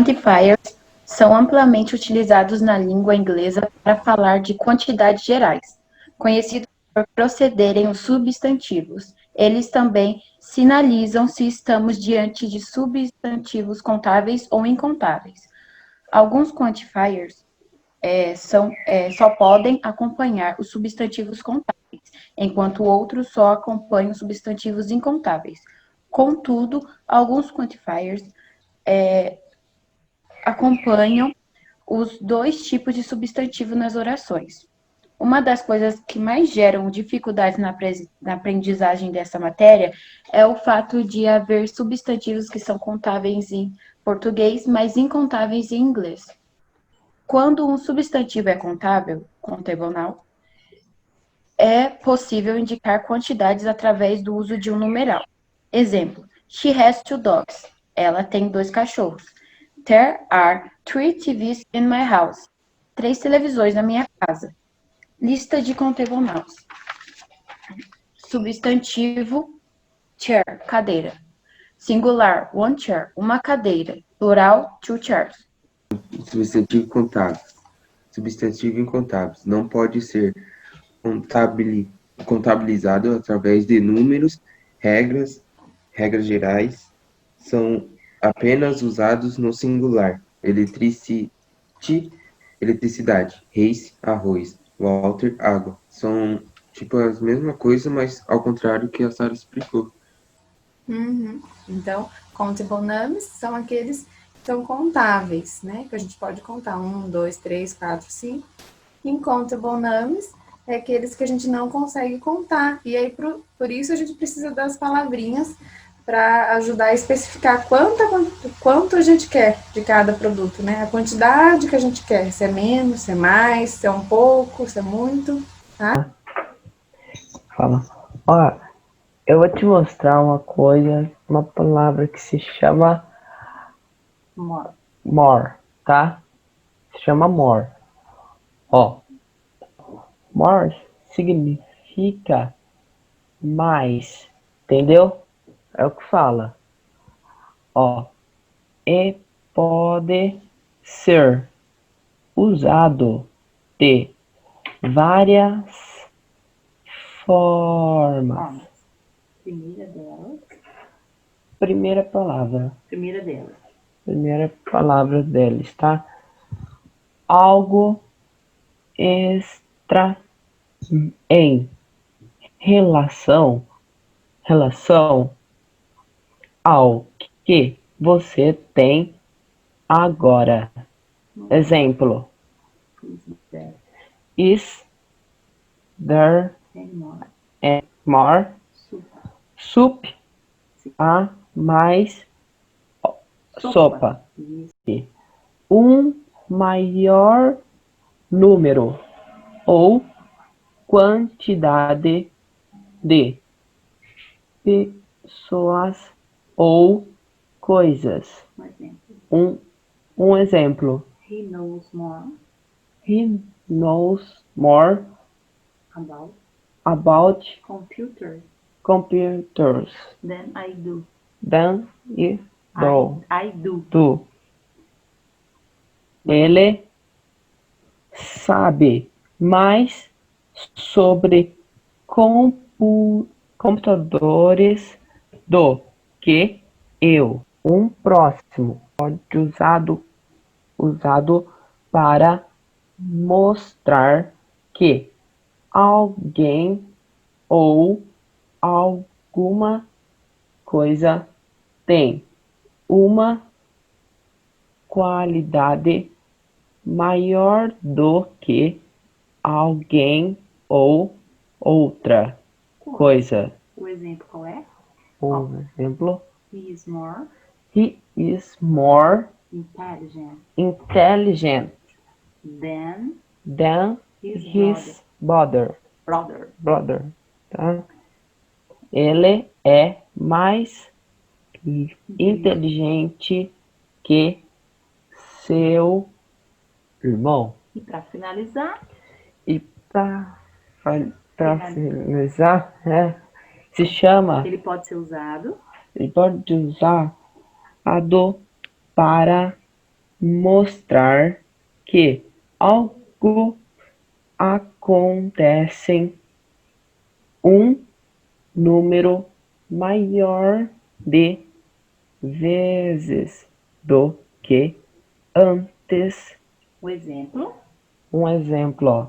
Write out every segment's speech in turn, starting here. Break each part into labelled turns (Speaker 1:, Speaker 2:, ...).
Speaker 1: Quantifiers são amplamente utilizados na língua inglesa para falar de quantidades gerais, conhecidos por procederem os substantivos. Eles também sinalizam se estamos diante de substantivos contáveis ou incontáveis. Alguns quantifiers só podem acompanhar os substantivos contáveis, enquanto outros só acompanham substantivos incontáveis. Contudo, alguns quantifiers acompanham os dois tipos de substantivo nas orações. Uma das coisas que mais geram dificuldades na aprendizagem dessa matéria é o fato de haver substantivos que são contáveis em português, mas incontáveis em inglês. Quando um substantivo é contável, contational, é possível indicar quantidades através do uso de um numeral. Exemplo: She has 2 dogs. Ela tem 2 cachorros. There are 3 TVs in my house. 3 televisões na minha casa. Lista de containers. Substantivo: chair, cadeira. Singular: one chair, uma cadeira. Plural: 2 chairs.
Speaker 2: Substantivo contábil. Substantivo incontável. Não pode ser contabilizado através de números, regras gerais, são apenas usados no singular. Eletricidade, reis, arroz, Walter, água. São tipo as mesmas coisas, mas ao contrário que a Sara explicou.
Speaker 3: Então, countable nouns são aqueles que são contáveis, né? Que a gente pode contar 1, 2, 3, 4, 5. Incountable nouns é aqueles que a gente não consegue contar. E aí, por isso, a gente precisa das palavrinhas para ajudar a especificar quanto a gente quer de cada produto, né? A quantidade que a gente quer, se é menos, se é mais, se é um pouco, se é muito, tá?
Speaker 4: Fala. Ó, eu vou te mostrar uma coisa, uma palavra que se chama more, tá? Se chama more. Ó, more significa mais, entendeu? É o que fala. Ó, e pode ser usado de várias formas. Primeira palavra deles, tá? Algo extra em relação ao que você tem agora. Exemplo: Is there any more soup? Há mais sopa. Um maior número ou quantidade de pessoas ou coisas. Um exemplo. He knows more about computers than you do. Ele sabe mais sobre computadores do que eu. Um próximo pode ser usado para mostrar que alguém ou alguma coisa tem uma qualidade maior do que alguém ou outra coisa.
Speaker 5: O exemplo qual é?
Speaker 4: O exemplo:
Speaker 5: He is more
Speaker 4: intelligent
Speaker 5: than
Speaker 4: his brother.
Speaker 5: brother.
Speaker 4: Tá? Ele é mais inteligente que seu irmão.
Speaker 5: E para finalizar,
Speaker 4: se chama.
Speaker 5: ele pode ser usado
Speaker 4: Ele pode usar para mostrar que algo acontece um número maior de vezes do que antes.
Speaker 5: O exemplo.
Speaker 4: Um exemplo, ó.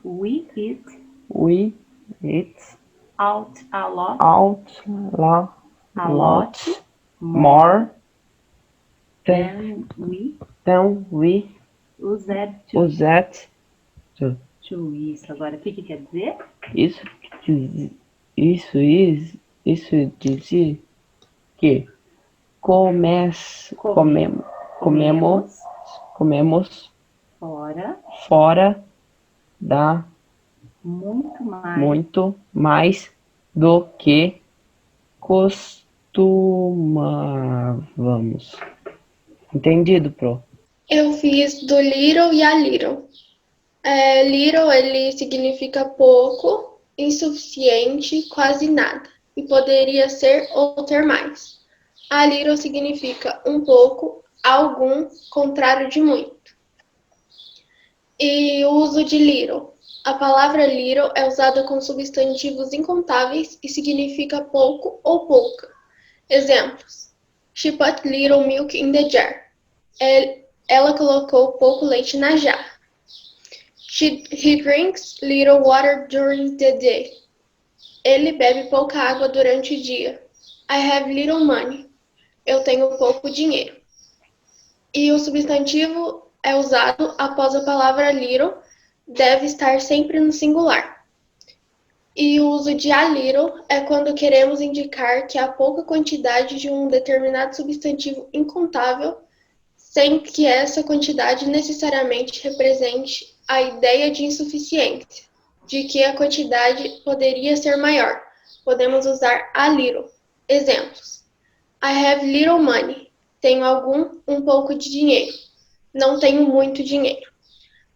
Speaker 5: We eat
Speaker 4: We eat
Speaker 5: out a lot.
Speaker 4: a lot more
Speaker 5: than we
Speaker 4: than we
Speaker 5: used
Speaker 4: used to.
Speaker 5: to. Isso. Agora, o que quer dizer?
Speaker 4: Isso diz que comemos fora da muito mais do que costumávamos. Entendido, Pro?
Speaker 6: Eu fiz do little e a little. Little, ele significa pouco, insuficiente, quase nada. E poderia ser ou ter mais. A little significa um pouco, algum, contrário de muito. E o uso de little. A palavra little é usada com substantivos incontáveis e significa pouco ou pouca. Exemplos. She put little milk in the jar. Ela colocou pouco leite na jarra. He drinks little water during the day. Ele bebe pouca água durante o dia. I have little money. Eu tenho pouco dinheiro. E o substantivo é usado após a palavra little, deve estar sempre no singular. E o uso de a little é quando queremos indicar que há pouca quantidade de um determinado substantivo incontável, sem que essa quantidade necessariamente represente a ideia de insuficiência, de que a quantidade poderia ser maior. Podemos usar a little. Exemplos. I have little money. Tenho um pouco de dinheiro. Não tenho muito dinheiro.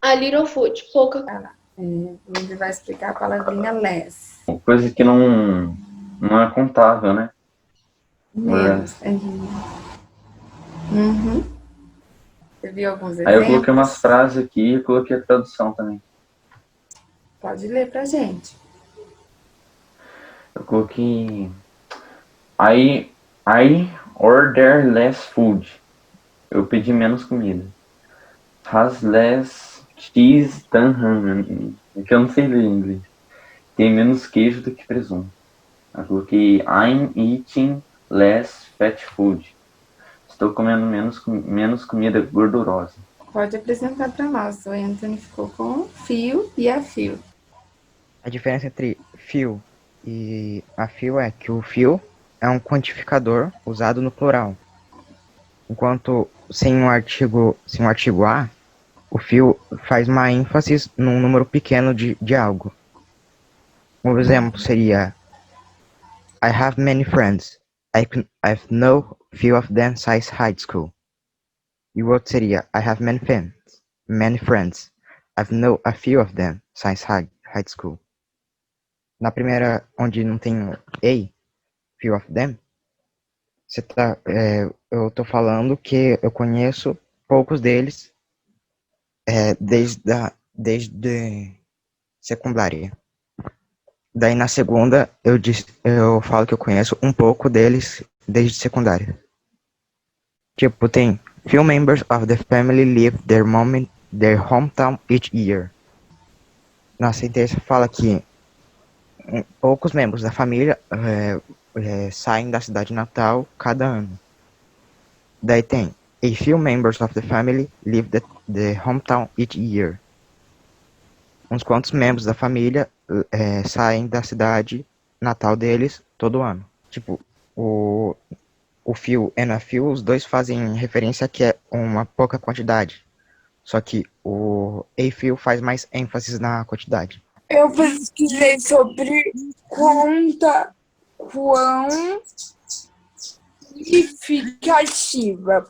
Speaker 6: A little food. Pouca.
Speaker 3: Ele vai explicar a palavrinha less.
Speaker 7: Coisa que não é contável, né?
Speaker 3: Menos. Você viu alguns exemplos?
Speaker 7: Aí eu coloquei umas frases aqui e coloquei a tradução também.
Speaker 3: Pode ler pra gente.
Speaker 7: Eu coloquei I order less food. Eu pedi menos comida. Has less cheese than ham. Que eu não sei ler em inglês. Tem menos queijo do que presunto. Eu coloquei I'm eating less fat food. Estou comendo menos comida gordurosa.
Speaker 3: Pode apresentar para nós. O Anthony ficou com fio e a fio.
Speaker 8: A diferença entre fio e a fio é que o fio é um quantificador usado no plural. Enquanto sem o artigo a, o fio faz uma ênfase num número pequeno de algo. Um exemplo seria I have many friends. I've no few of them since high school. E o outro seria I have many friends. I've known a few of them since high school. Na primeira, onde não tem a, few of them, eu tô falando que eu conheço poucos deles desde secundária. Daí na segunda eu falo que eu conheço um pouco deles desde secundária. Tipo, tem few members of the family leave their hometown each year. Na sentença fala que poucos membros da família saem da cidade natal cada ano. Daí tem a few members of the family leave the hometown each year. Uns quantos membros da família saem da cidade natal deles todo ano. Tipo, o few e a few, os dois fazem referência que é uma pouca quantidade. Só que o a few faz mais ênfase na quantidade.
Speaker 9: Eu pesquisei sobre conta quantificativa.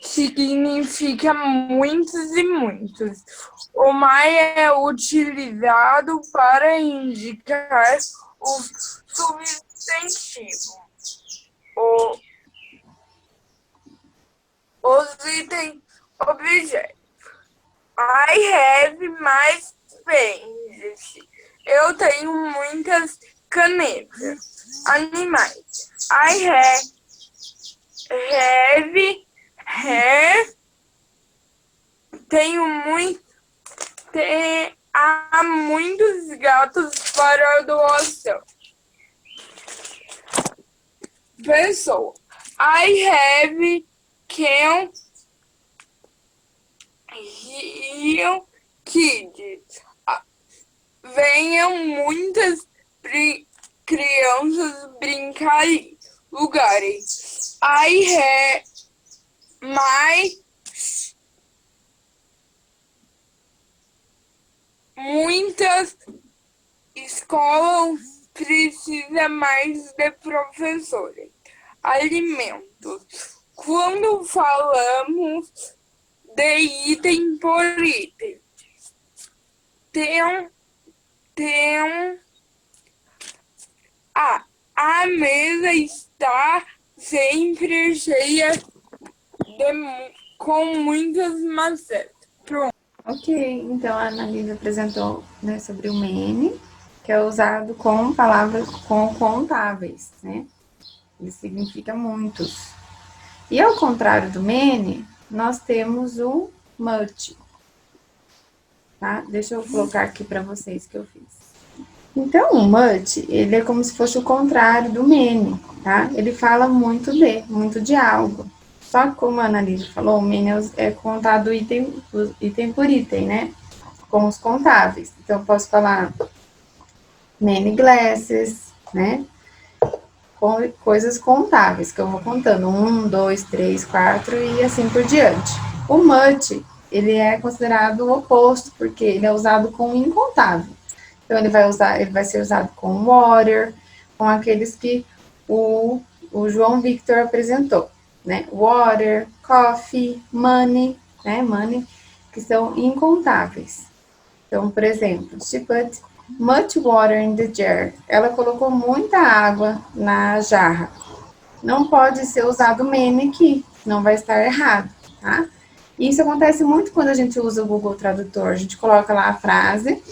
Speaker 9: Significa muitos e muitos. O mais é utilizado para indicar o substantivo. os itens objetos. I have mais pens. Eu tenho muitas canetas. Animais. I have hair. Há muitos gatos fora do oceano. Pessoa. I have kids. Venham muitas crianças brincar aí. Lugares. I have muitas escolas precisam mais de professores. Alimentos. Quando falamos de item por item, a mesa está sempre cheia com muitas maçãs. Pronto.
Speaker 3: Ok, então a Annalise apresentou, né, sobre o many, que é usado com palavras contáveis, né? Ele significa muitos. E ao contrário do many, nós temos o much. Tá? Deixa eu colocar aqui para vocês que eu fiz. Então, o much, ele é como se fosse o contrário do many, tá? Ele fala muito de algo. Só que, como a Annalise falou, o many é contado item por item, né? Com os contáveis. Então, eu posso falar many glasses, né? Com coisas contáveis, que eu vou contando. 1, 2, 3, 4 e assim por diante. O much, ele é considerado o oposto, porque ele é usado com incontável. Então, ele vai ser usado com water, com aqueles que o João Victor apresentou, né? Water, coffee, money, né? Money, que são incontáveis. Então, por exemplo, she put much water in the jar. Ela colocou muita água na jarra. Não pode ser usado many aqui, não vai estar errado, tá? Isso acontece muito quando a gente usa o Google Tradutor. A gente coloca lá a frase,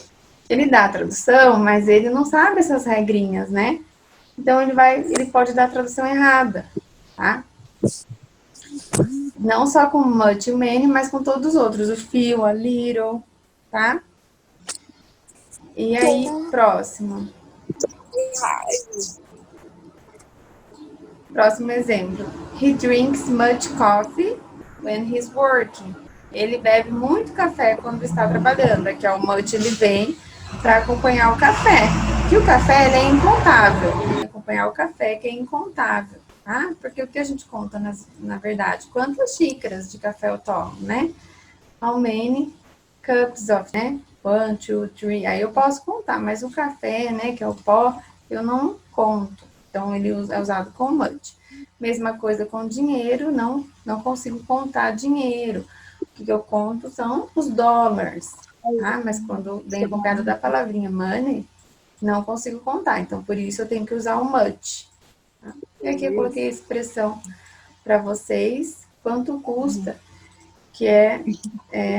Speaker 3: ele dá a tradução, mas ele não sabe essas regrinhas, né? Então, ele pode dar a tradução errada, tá? Não só com much e many, mas com todos os outros. O few, a little, tá? E aí, próximo. Próximo exemplo. He drinks much coffee when he's working. Ele bebe muito café quando está trabalhando. Aqui, ó, o much, ele vem para acompanhar o café. Que o café, ele é incontável. Acompanhar o café, que é incontável, tá? Porque o que a gente conta, na verdade? Quantas xícaras de café eu tomo, né? How many cups of, né? 1, 2, 3. Aí eu posso contar, mas o café, né, que é o pó, eu não conto. Então, ele é usado com much. Mesma coisa com dinheiro, não consigo contar dinheiro. O que eu conto são os dólares, tá? Mas quando vem acompanhado da palavrinha money, não consigo contar. Então, por isso eu tenho que usar o much. Tá? E aqui eu coloquei a expressão para vocês, quanto custa, que é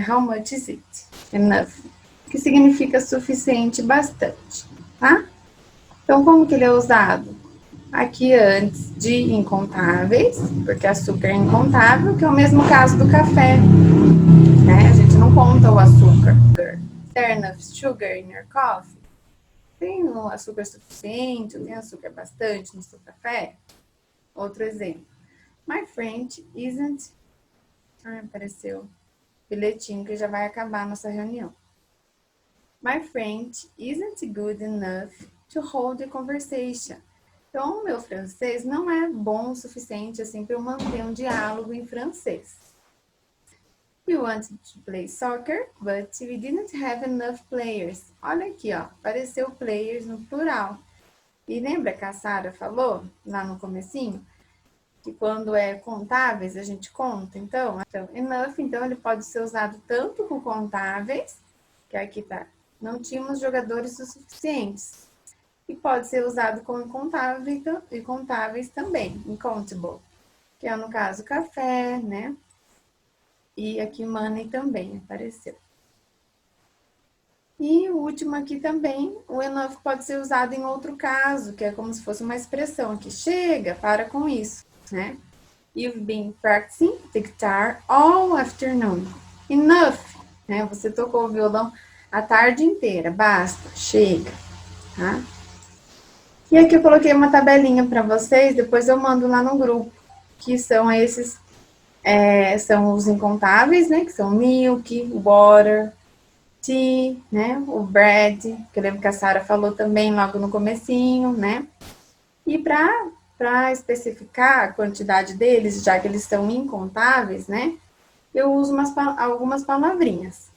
Speaker 3: how much is it? Enough. Que significa suficiente, bastante, tá? Então, como que ele é usado? Aqui antes de incontáveis, porque açúcar é incontável, que é o mesmo caso do café, né? A gente não conta o açúcar. Is there enough sugar in your coffee? Tem o açúcar suficiente? Tem açúcar bastante no seu café? Outro exemplo. My French isn't... apareceu bilhetinho que já vai acabar a nossa reunião. My French isn't good enough to hold a conversation. Então, o meu francês não é bom o suficiente assim para eu manter um diálogo em francês. We wanted to play soccer, but we didn't have enough players. Olha aqui, ó, apareceu players no plural. E lembra que a Sara falou lá no comecinho? Que quando é contáveis, a gente conta, então enough, então ele pode ser usado tanto com contáveis, que aqui tá, não tínhamos jogadores o suficientes, e pode ser usado com incontáveis também, uncountable, que é no caso café, né? E aqui money também apareceu. E o último aqui também, o enough pode ser usado em outro caso, que é como se fosse uma expressão aqui. Chega, para com isso, né? You've been practicing the guitar all afternoon. Enough, né? Você tocou o violão a tarde inteira. Basta, chega, tá? E aqui eu coloquei uma tabelinha para vocês, depois eu mando lá no grupo, que são esses, são os incontáveis, né? Que são milk, water, tea, né? O bread, que eu lembro que a Sara falou também logo no comecinho, né? E para especificar a quantidade deles, já que eles são incontáveis, né? Eu uso algumas palavrinhas.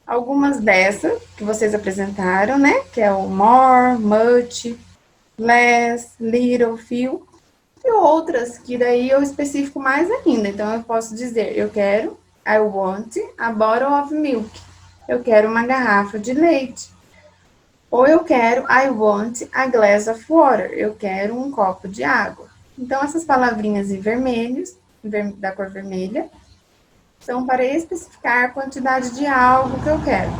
Speaker 3: Algumas dessas que vocês apresentaram, né? Que é o more, much, less, little, few. E outras que daí eu especifico mais ainda. Então, eu posso dizer, eu quero, I want a bottle of milk. Eu quero uma garrafa de leite. Ou eu quero, I want a glass of water. Eu quero um copo de água. Então, essas palavrinhas em vermelhos, da cor vermelha, são para especificar a quantidade de algo que eu quero.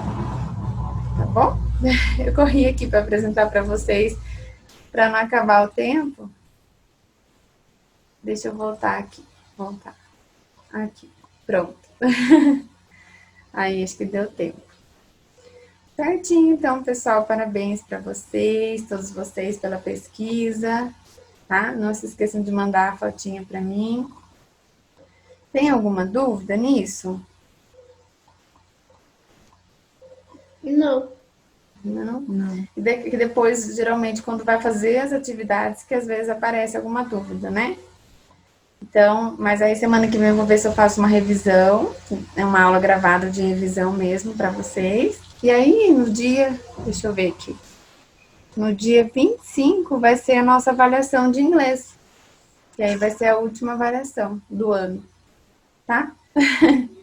Speaker 3: Tá bom? Eu corri aqui para apresentar para vocês, para não acabar o tempo. Deixa eu voltar aqui. Voltar. Aqui. Pronto. Aí, acho que deu tempo. Certinho, então, pessoal, parabéns para vocês, todos vocês, pela pesquisa, tá? Não se esqueçam de mandar a fotinha para mim. Tem alguma dúvida nisso?
Speaker 6: Não.
Speaker 3: Não? Não. E depois, geralmente, quando vai fazer as atividades, que às vezes aparece alguma dúvida, né? Então, mas aí semana que vem eu vou ver se eu faço uma revisão, uma aula gravada de revisão mesmo para vocês. E aí, no dia, deixa eu ver aqui, no dia 25 vai ser a nossa avaliação de inglês. E aí vai ser a última avaliação do ano, tá?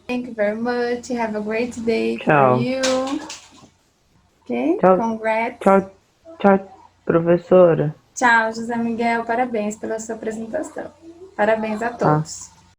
Speaker 3: Thank you very much, have a great day
Speaker 4: Tchau.
Speaker 3: for you. Ok?
Speaker 4: Tchau.
Speaker 3: Congrats.
Speaker 4: Tchau, professora.
Speaker 3: Tchau, José Miguel, parabéns pela sua apresentação. Parabéns a todos.